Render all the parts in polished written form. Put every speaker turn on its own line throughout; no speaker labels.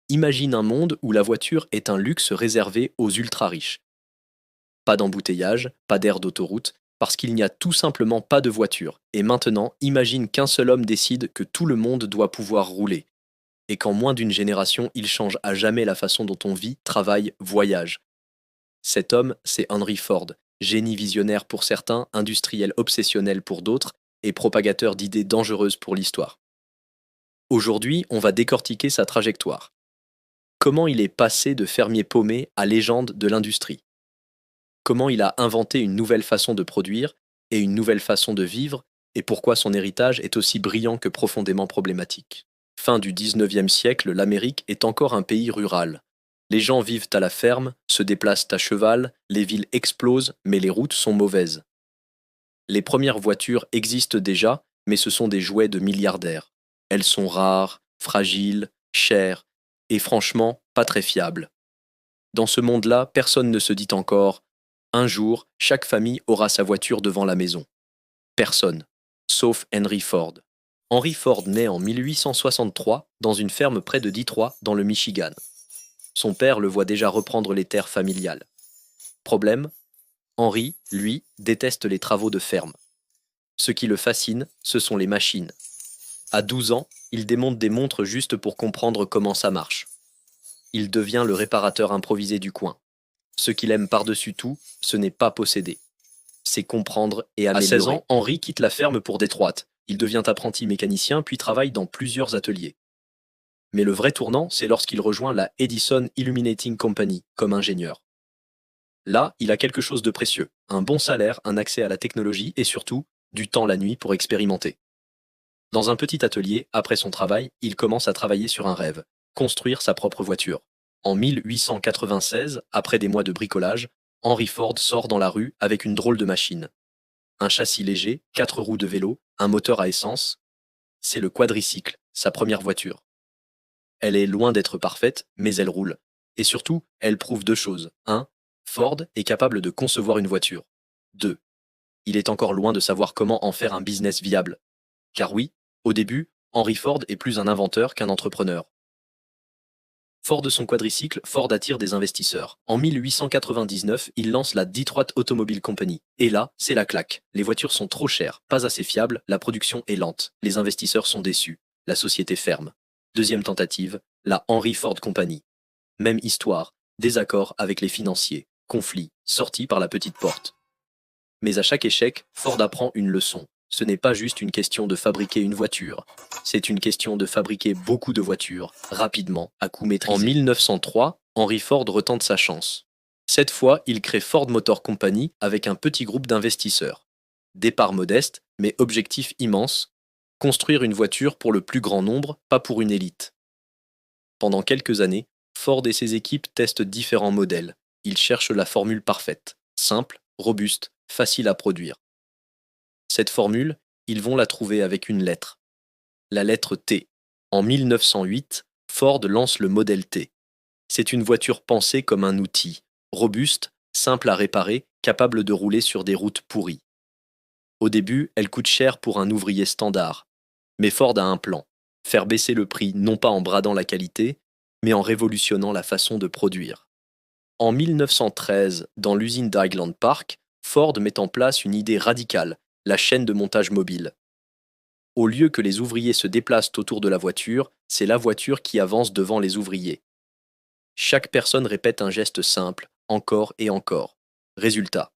Imagine un monde où la voiture est un luxe réservé aux ultra-riches. Pas d'embouteillage, pas d'air d'autoroute, parce qu'il n'y a tout simplement pas de voiture. Et maintenant, imagine qu'un seul homme décide que tout le monde doit pouvoir rouler, et qu'en moins d'une génération, il change à jamais la façon dont on vit, travaille, voyage. Cet homme, c'est Henry Ford, génie visionnaire pour certains, industriel obsessionnel pour d'autres, et propagateur d'idées dangereuses pour l'histoire. Aujourd'hui, on va décortiquer sa trajectoire. Comment il est passé de fermier paumé à légende de l'industrie. Comment il a inventé une nouvelle façon de produire et une nouvelle façon de vivre, et pourquoi son héritage est aussi brillant que profondément problématique. Fin du 19e siècle, l'Amérique est encore un pays rural. Les gens vivent à la ferme, se déplacent à cheval, les villes explosent, mais les routes sont mauvaises. Les premières voitures existent déjà, mais ce sont des jouets de milliardaires. Elles sont rares, fragiles, chères, et franchement, pas très fiables. Dans ce monde-là, personne ne se dit encore un jour, chaque famille aura sa voiture devant la maison. Personne, sauf Henry Ford. Henry Ford naît en 1863 dans une ferme près de Détroit, dans le Michigan. Son père le voit déjà reprendre les terres familiales. Problème, Henry, lui, déteste les travaux de ferme. Ce qui le fascine, ce sont les machines. À 12 ans, il démonte des montres juste pour comprendre comment ça marche. Il devient le réparateur improvisé du coin. Ce qu'il aime par-dessus tout, ce n'est pas posséder. C'est comprendre et améliorer. À 16 ans, Henry quitte la ferme pour Détroit. Il devient apprenti mécanicien puis travaille dans plusieurs ateliers. Mais le vrai tournant, c'est lorsqu'il rejoint la Edison Illuminating Company comme ingénieur. Là, il a quelque chose de précieux, un bon salaire, un accès à la technologie et surtout, du temps la nuit pour expérimenter. Dans un petit atelier, après son travail, il commence à travailler sur un rêve, construire sa propre voiture. En 1896, après des mois de bricolage, Henry Ford sort dans la rue avec une drôle de machine. Un châssis léger, 4 roues de vélo, un moteur à essence. C'est le quadricycle, sa première voiture. Elle est loin d'être parfaite, mais elle roule. Et surtout, elle prouve deux choses. 1. Ford est capable de concevoir une voiture. 2. Il est encore loin de savoir comment en faire un business viable. Car oui, au début, Henry Ford est plus un inventeur qu'un entrepreneur. Fort de son quadricycle, Ford attire des investisseurs. En 1899, il lance la Detroit Automobile Company. Et là, c'est la claque. Les voitures sont trop chères, pas assez fiables, la production est lente. Les investisseurs sont déçus. La société ferme. Deuxième tentative, la Henry Ford Company. Même histoire, désaccord avec les financiers, conflit, sortie par la petite porte. Mais à chaque échec, Ford apprend une leçon. Ce n'est pas juste une question de fabriquer une voiture, c'est une question de fabriquer beaucoup de voitures, rapidement, à coût maîtrisé. En 1903, Henry Ford retente sa chance. Cette fois, il crée Ford Motor Company avec un petit groupe d'investisseurs. Départ modeste, mais objectif immense, construire une voiture pour le plus grand nombre, pas pour une élite. Pendant quelques années, Ford et ses équipes testent différents modèles. Ils cherchent la formule parfaite, simple, robuste, facile à produire. Cette formule, ils vont la trouver avec une lettre. La lettre T. En 1908, Ford lance le modèle T. C'est une voiture pensée comme un outil, robuste, simple à réparer, capable de rouler sur des routes pourries. Au début, elle coûte cher pour un ouvrier standard. Mais Ford a un plan. Faire baisser le prix non pas en bradant la qualité, mais en révolutionnant la façon de produire. En 1913, dans l'usine d'Highland Park, Ford met en place une idée radicale, la chaîne de montage mobile. Au lieu que les ouvriers se déplacent autour de la voiture, c'est la voiture qui avance devant les ouvriers. Chaque personne répète un geste simple, encore et encore. Résultat.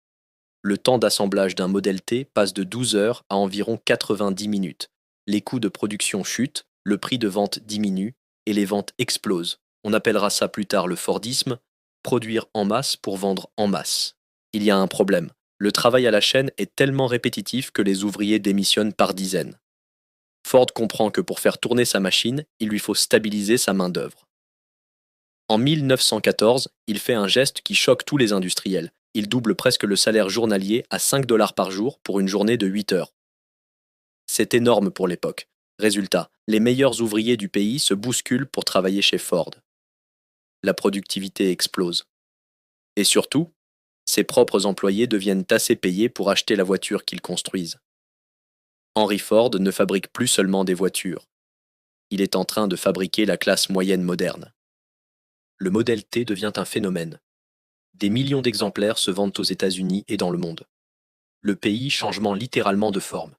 Le temps d'assemblage d'un modèle T passe de 12 heures à environ 90 minutes. Les coûts de production chutent, le prix de vente diminue et les ventes explosent. On appellera ça plus tard le Fordisme, produire en masse pour vendre en masse. Il y a un problème. Le travail à la chaîne est tellement répétitif que les ouvriers démissionnent par dizaines. Ford comprend que pour faire tourner sa machine, il lui faut stabiliser sa main-d'œuvre. En 1914, il fait un geste qui choque tous les industriels. Il double presque le salaire journalier à 5 dollars par jour pour une journée de 8 heures. C'est énorme pour l'époque. Résultat, les meilleurs ouvriers du pays se bousculent pour travailler chez Ford. La productivité explose. Et surtout, ses propres employés deviennent assez payés pour acheter la voiture qu'ils construisent. Henry Ford ne fabrique plus seulement des voitures. Il est en train de fabriquer la classe moyenne moderne. le modèle T devient un phénomène. Des millions d'exemplaires se vendent aux États-Unis et dans le monde. Le pays changement littéralement de forme.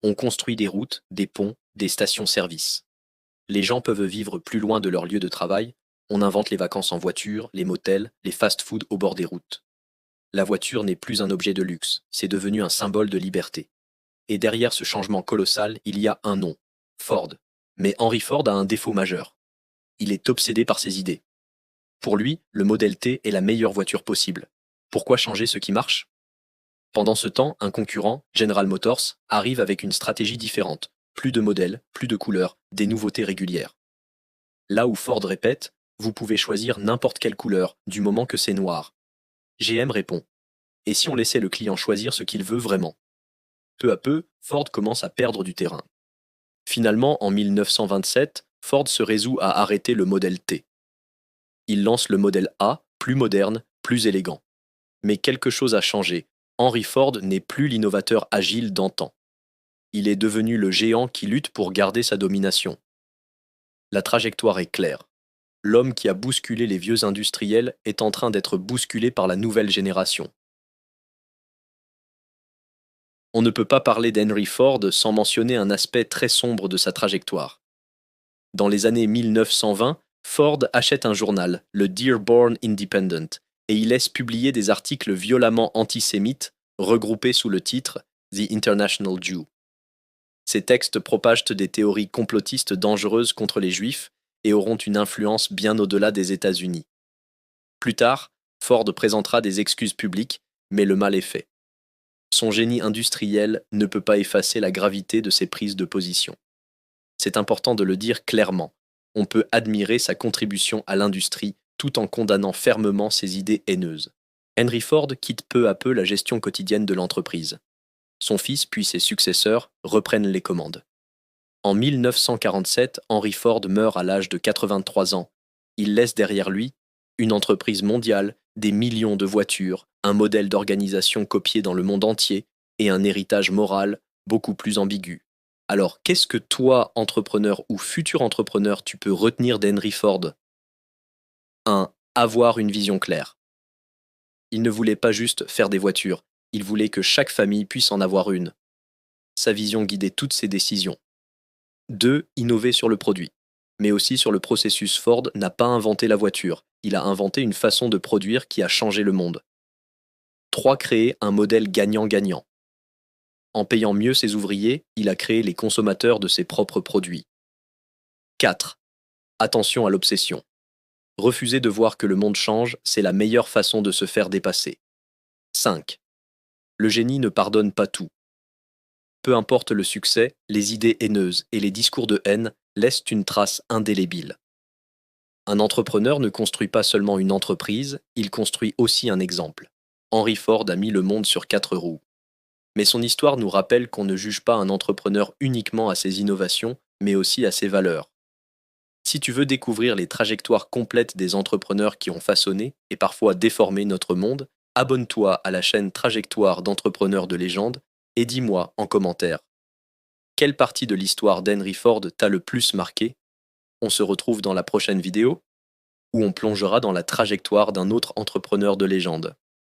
On construit des routes, des ponts, des stations-service. Les gens peuvent vivre plus loin de leur lieu de travail, on invente les vacances en voiture, les motels, les fast-food au bord des routes. La voiture n'est plus un objet de luxe, c'est devenu un symbole de liberté. Et derrière ce changement colossal, il y a un nom, Ford. Mais Henry Ford a un défaut majeur. Il est obsédé par ses idées. Pour lui, le modèle T est la meilleure voiture possible. Pourquoi changer ce qui marche? Pendant ce temps, un concurrent, General Motors, arrive avec une stratégie différente. Plus de modèles, plus de couleurs, des nouveautés régulières. Là où Ford répète, vous pouvez choisir n'importe quelle couleur, du moment que c'est noir. GM répond, et si on laissait le client choisir ce qu'il veut vraiment? Peu à peu, Ford commence à perdre du terrain. Finalement, en 1927, Ford se résout à arrêter le modèle T. Il lance le modèle A, plus moderne, plus élégant. Mais quelque chose a changé. Henry Ford n'est plus l'innovateur agile d'antan. Il est devenu le géant qui lutte pour garder sa domination. La trajectoire est claire. L'homme qui a bousculé les vieux industriels est en train d'être bousculé par la nouvelle génération. On ne peut pas parler d'Henry Ford sans mentionner un aspect très sombre de sa trajectoire. Dans les années 1920, Ford achète un journal, le Dearborn Independent, et y laisse publier des articles violemment antisémites, regroupés sous le titre The International Jew. Ces textes propagent des théories complotistes dangereuses contre les Juifs et auront une influence bien au-delà des États-Unis. Plus tard, Ford présentera des excuses publiques, mais le mal est fait. Son génie industriel ne peut pas effacer la gravité de ses prises de position. C'est important de le dire clairement. On peut admirer sa contribution à l'industrie tout en condamnant fermement ses idées haineuses. Henry Ford quitte peu à peu la gestion quotidienne de l'entreprise. Son fils puis ses successeurs reprennent les commandes. En 1947, Henry Ford meurt à l'âge de 83 ans. Il laisse derrière lui une entreprise mondiale, des millions de voitures, un modèle d'organisation copié dans le monde entier et un héritage moral beaucoup plus ambigu. Alors, qu'est-ce que toi, entrepreneur ou futur entrepreneur, tu peux retenir d'Henry Ford? 1. Avoir une vision claire. Il ne voulait pas juste faire des voitures, il voulait que chaque famille puisse en avoir une. Sa vision guidait toutes ses décisions. 2. Innover sur le produit. Mais aussi sur le processus. Ford n'a pas inventé la voiture, il a inventé une façon de produire qui a changé le monde. 3. Créer un modèle gagnant-gagnant. En payant mieux ses ouvriers, il a créé les consommateurs de ses propres produits. 4. Attention à l'obsession. Refuser de voir que le monde change, c'est la meilleure façon de se faire dépasser. 5. Le génie ne pardonne pas tout. Peu importe le succès, les idées haineuses et les discours de haine laissent une trace indélébile. Un entrepreneur ne construit pas seulement une entreprise, il construit aussi un exemple. Henry Ford a mis le monde sur 4 roues. Mais son histoire nous rappelle qu'on ne juge pas un entrepreneur uniquement à ses innovations, mais aussi à ses valeurs. Si tu veux découvrir les trajectoires complètes des entrepreneurs qui ont façonné et parfois déformé notre monde, abonne-toi à la chaîne Trajectoire d'entrepreneurs de légende et dis-moi en commentaire. Quelle partie de l'histoire d'Henry Ford t'a le plus marqué? On se retrouve dans la prochaine vidéo où on plongera dans la trajectoire d'un autre entrepreneur de légende.